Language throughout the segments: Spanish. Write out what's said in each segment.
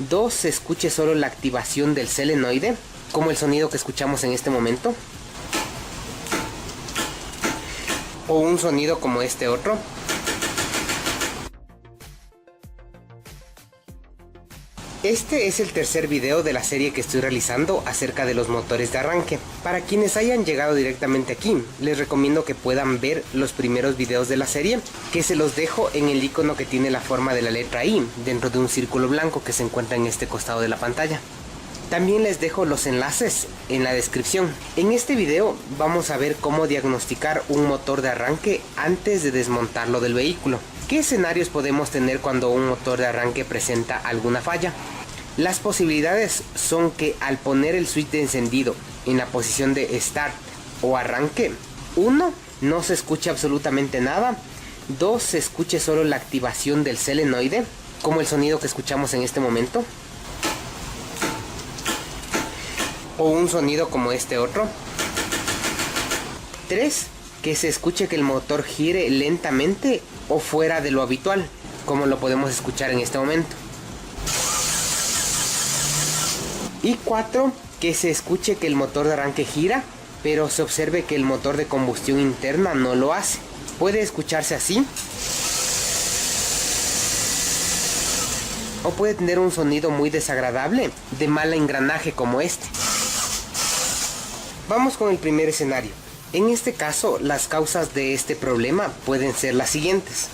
2. Se escuche solo la activación del solenoide, como el sonido que escuchamos en este momento, o un sonido como este otro. Este es el tercer video de la serie que estoy realizando acerca de los motores de arranque. Para quienes hayan llegado directamente aquí, les recomiendo que puedan ver los primeros videos de la serie, que se los dejo en el icono que tiene la forma de la letra I dentro de un círculo blanco que se encuentra en este costado de la pantalla. También les dejo los enlaces en la descripción. En este video vamos a ver cómo diagnosticar un motor de arranque antes de desmontarlo del vehículo. ¿Qué escenarios podemos tener cuando un motor de arranque presenta alguna falla? Las posibilidades son que al poner el switch de encendido en la posición de Start o arranque, 1. No se escuche absolutamente nada. 2. Se escuche solo la activación del solenoide, como el sonido que escuchamos en este momento, o un sonido como este otro. 3. Que se escuche que el motor gire lentamente o fuera de lo habitual, como lo podemos escuchar en este momento. Y 4. Que se escuche que el motor de arranque gira, pero se observe que el motor de combustión interna no lo hace. Puede escucharse así, o puede tener un sonido muy desagradable de mal engranaje como este. Vamos con el primer escenario. En este caso, las causas de este problema pueden ser las siguientes: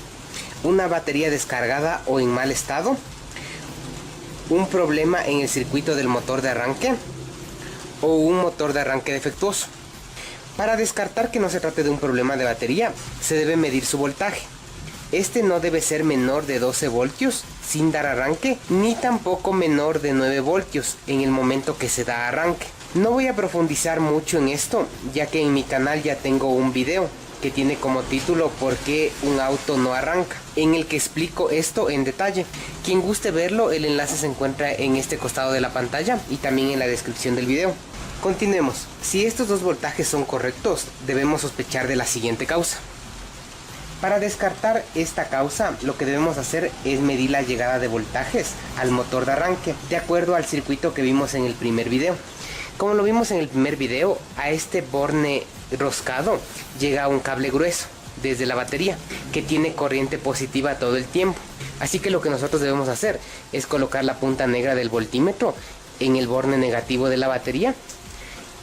una batería descargada o en mal estado, un problema en el circuito del motor de arranque, o un motor de arranque defectuoso. Para descartar que no se trate de un problema de batería, se debe medir su voltaje. Este no debe ser menor de 12 voltios sin dar arranque, ni tampoco menor de 9 voltios en el momento que se da arranque. No voy a profundizar mucho en esto, ya que en mi canal ya tengo un video que tiene como título ¿Por qué un auto no arranca?, en el que explico esto en detalle. Quien guste verlo, el enlace se encuentra en este costado de la pantalla y también en la descripción del video. Continuemos. Si estos dos voltajes son correctos, debemos sospechar de la siguiente causa. Para descartar esta causa, lo que debemos hacer es medir la llegada de voltajes al motor de arranque, de acuerdo al circuito que vimos en el primer video. Como lo vimos en el primer video, a este borne roscado llega un cable grueso desde la batería que tiene corriente positiva todo el tiempo. Así que lo que nosotros debemos hacer es colocar la punta negra del voltímetro en el borne negativo de la batería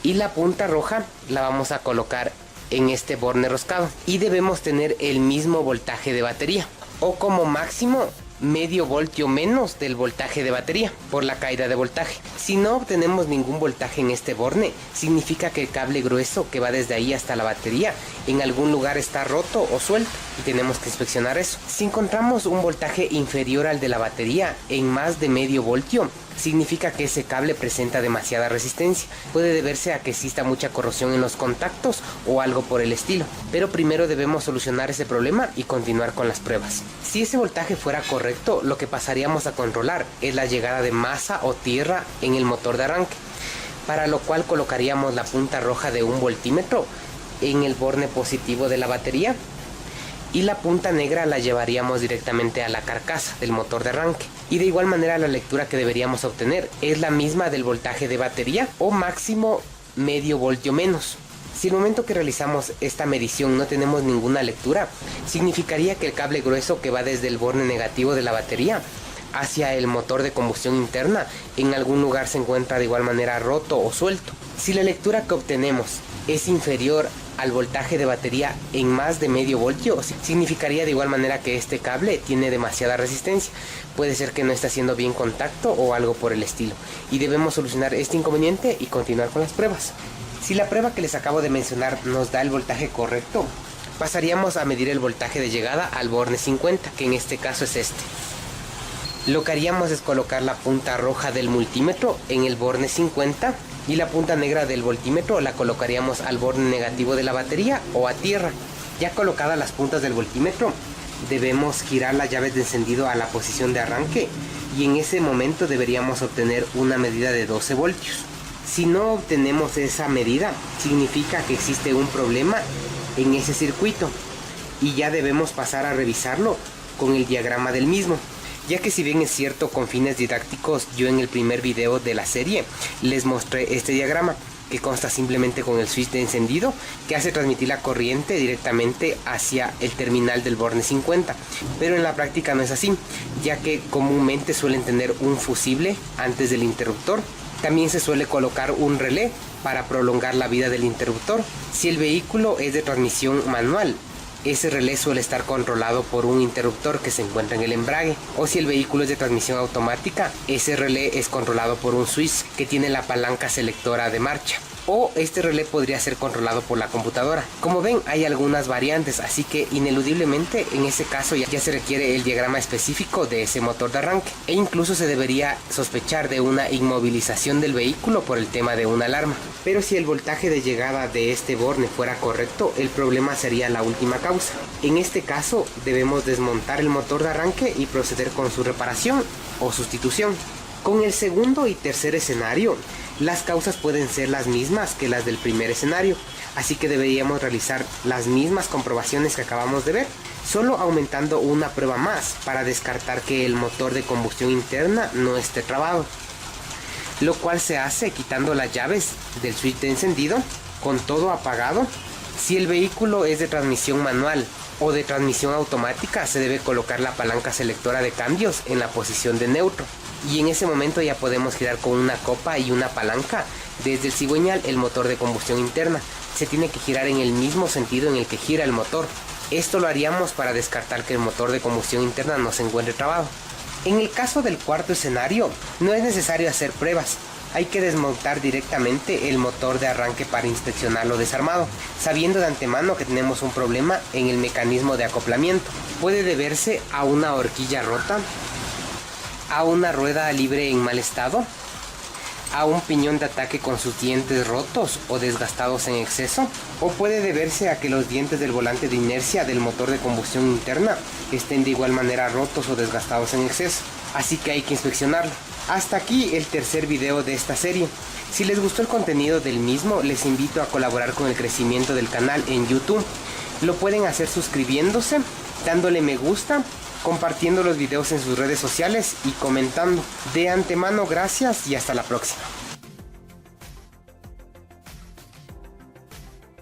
y la punta roja la vamos a colocar en este borne roscado, y debemos tener el mismo voltaje de batería, o como máximo medio voltio menos del voltaje de batería por la caída de voltaje. Si no obtenemos ningún voltaje en este borne, significa que el cable grueso que va desde ahí hasta la batería en algún lugar está roto o suelto y tenemos que inspeccionar eso. Si encontramos un voltaje inferior al de la batería en más de medio voltio, significa que ese cable presenta demasiada resistencia. Puede deberse a que exista mucha corrosión en los contactos o algo por el estilo, pero primero debemos solucionar ese problema y continuar con las pruebas. Si ese voltaje fuera correcto, lo que pasaríamos a controlar es la llegada de masa o tierra en el motor de arranque, para lo cual colocaríamos la punta roja de un voltímetro en el borne positivo de la batería y la punta negra la llevaríamos directamente a la carcasa del motor de arranque. Y de igual manera la lectura que deberíamos obtener es la misma del voltaje de batería, o máximo medio voltio menos. Si al momento que realizamos esta medición no tenemos ninguna lectura, significaría que el cable grueso que va desde el borne negativo de la batería hacia el motor de combustión interna en algún lugar se encuentra de igual manera roto o suelto. Si la lectura que obtenemos es inferior al voltaje de batería en más de medio voltio, significaría de igual manera que este cable tiene demasiada resistencia. Puede ser que no esté haciendo bien contacto o algo por el estilo, y debemos solucionar este inconveniente y continuar con las pruebas. Si la prueba que les acabo de mencionar nos da el voltaje correcto, pasaríamos a medir el voltaje de llegada al borne 50, que en este caso es este. Lo que haríamos es colocar la punta roja del multímetro en el borne 50 y la punta negra del voltímetro la colocaríamos al borne negativo de la batería o a tierra. Ya colocadas las puntas del voltímetro, debemos girar las llaves de encendido a la posición de arranque y en ese momento deberíamos obtener una medida de 12 voltios. Si no obtenemos esa medida, significa que existe un problema en ese circuito y ya debemos pasar a revisarlo con el diagrama del mismo. ya que si bien es cierto con fines didácticos, yo en el primer video de la serie les mostré este diagrama, que consta simplemente con el switch de encendido que hace transmitir la corriente directamente hacia el terminal del borne 50, pero en la práctica no es así, ya que comúnmente suelen tener un fusible antes del interruptor. También se suele colocar un relé para prolongar la vida del interruptor. Si el vehículo es de transmisión manual, ese relé suele estar controlado por un interruptor que se encuentra en el embrague, o si el vehículo es de transmisión automática, ese relé es controlado por un switch que tiene la palanca selectora de marcha, o este relé podría ser controlado por la computadora. Como ven, hay algunas variantes, así que ineludiblemente en ese caso ya se requiere el diagrama específico de ese motor de arranque, e incluso se debería sospechar de una inmovilización del vehículo por el tema de una alarma. Pero si el voltaje de llegada de este borne fuera correcto, el problema sería la última causa. En este caso debemos desmontar el motor de arranque y proceder con su reparación o sustitución. Con el segundo y tercer escenario, las causas pueden ser las mismas que las del primer escenario, así que deberíamos realizar las mismas comprobaciones que acabamos de ver, solo aumentando una prueba más para descartar que el motor de combustión interna no esté trabado, lo cual se hace quitando las llaves del switch de encendido con todo apagado. Si el vehículo es de transmisión manual o de transmisión automática, se debe colocar la palanca selectora de cambios en la posición de neutro, y en ese momento ya podemos girar con una copa y una palanca desde el cigüeñal el motor de combustión interna. Se tiene que girar en el mismo sentido en el que gira el motor. Esto lo haríamos para descartar que el motor de combustión interna no se encuentre trabado. En el caso del cuarto escenario, no es necesario hacer pruebas. Hay que desmontar directamente el motor de arranque para inspeccionarlo desarmado, sabiendo de antemano que tenemos un problema en el mecanismo de acoplamiento. Puede deberse a una horquilla rota, a una rueda libre en mal estado, a un piñón de ataque con sus dientes rotos o desgastados en exceso, o puede deberse a que los dientes del volante de inercia del motor de combustión interna estén de igual manera rotos o desgastados en exceso, así que hay que inspeccionarlo. Hasta aquí el tercer video de esta serie. Si les gustó el contenido del mismo, les invito a colaborar con el crecimiento del canal en YouTube. Lo pueden hacer suscribiéndose, dándole me gusta, compartiendo los videos en sus redes sociales y comentando. De antemano, gracias y hasta la próxima.